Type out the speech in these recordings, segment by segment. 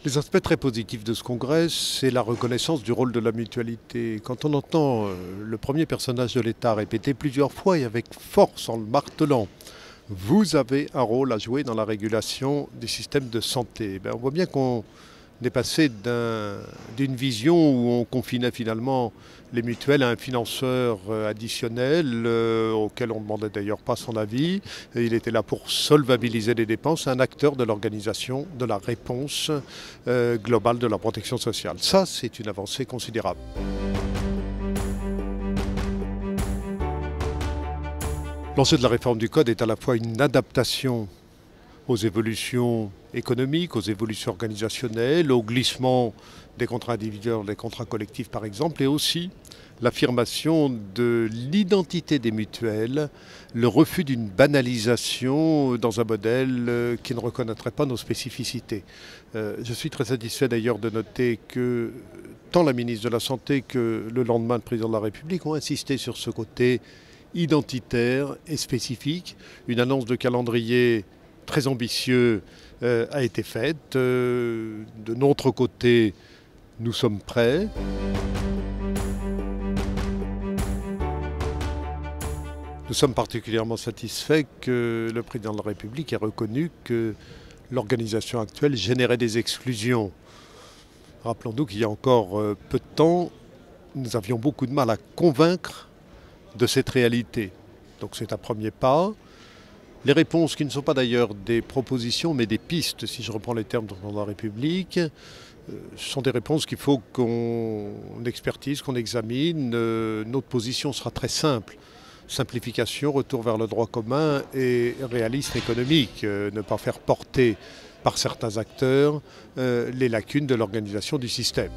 Les aspects très positifs de ce congrès, c'est la reconnaissance du rôle de la mutualité. Quand on entend le premier personnage de l'État répéter plusieurs fois et avec force en le martelant, vous avez un rôle à jouer dans la régulation du système de santé. On voit bien qu'on est passé d'une vision où on confinait finalement les mutuelles à un financeur additionnel auquel on ne demandait d'ailleurs pas son avis. Et il était là pour solvabiliser les dépenses, un acteur de l'organisation de la réponse globale de la protection sociale. Ça, c'est une avancée considérable. L'enjeu de la réforme du Code est à la fois une adaptation aux évolutions économiques, aux évolutions organisationnelles, au glissement des contrats individuels, des contrats collectifs par exemple, et aussi l'affirmation de l'identité des mutuelles, le refus d'une banalisation dans un modèle qui ne reconnaîtrait pas nos spécificités. Je suis très satisfait d'ailleurs de noter que tant la ministre de la Santé que le lendemain le président de la République ont insisté sur ce côté identitaire et spécifique. Une annonce de calendrier très ambitieux a été faite. De notre côté, nous sommes prêts. Nous sommes particulièrement satisfaits que le président de la République ait reconnu que l'organisation actuelle générait des exclusions. Rappelons-nous qu'il y a encore peu de temps, nous avions beaucoup de mal à convaincre de cette réalité. Donc c'est un premier pas. Les réponses, qui ne sont pas d'ailleurs des propositions, mais des pistes, si je reprends les termes du président de la République, sont des réponses qu'il faut qu'on expertise, qu'on examine. Notre position sera très simple. Simplification, retour vers le droit commun et réalisme économique. Ne pas faire porter par certains acteurs les lacunes de l'organisation du système.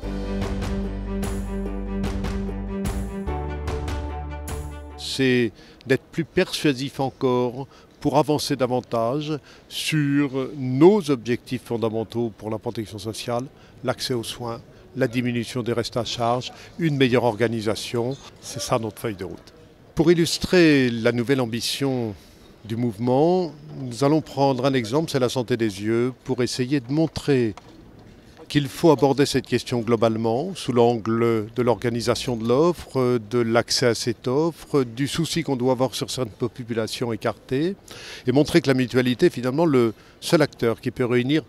C'est d'être plus persuasif encore pour avancer davantage sur nos objectifs fondamentaux pour la protection sociale, l'accès aux soins, la diminution des restes à charge, une meilleure organisation. C'est ça notre feuille de route. Pour illustrer la nouvelle ambition du mouvement, nous allons prendre un exemple, c'est la santé des yeux, pour essayer de montrer qu'il faut aborder cette question globalement, sous l'angle de l'organisation de l'offre, de l'accès à cette offre, du souci qu'on doit avoir sur certaines populations écartées, et montrer que la mutualité est finalement le seul acteur qui peut réunir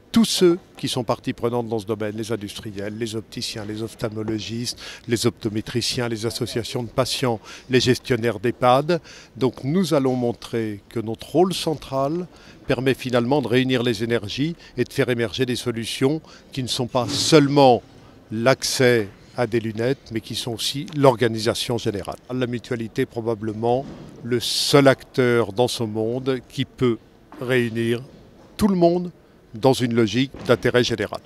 tous ceux qui sont partie prenante dans ce domaine, les industriels, les opticiens, les ophtalmologistes, les optométriciens, les associations de patients, les gestionnaires d'EHPAD. Donc nous allons montrer que notre rôle central permet finalement de réunir les énergies et de faire émerger des solutions qui ne sont pas seulement l'accès à des lunettes, mais qui sont aussi l'organisation générale. La mutualité est probablement le seul acteur dans ce monde qui peut réunir tout le monde dans une logique d'intérêt général.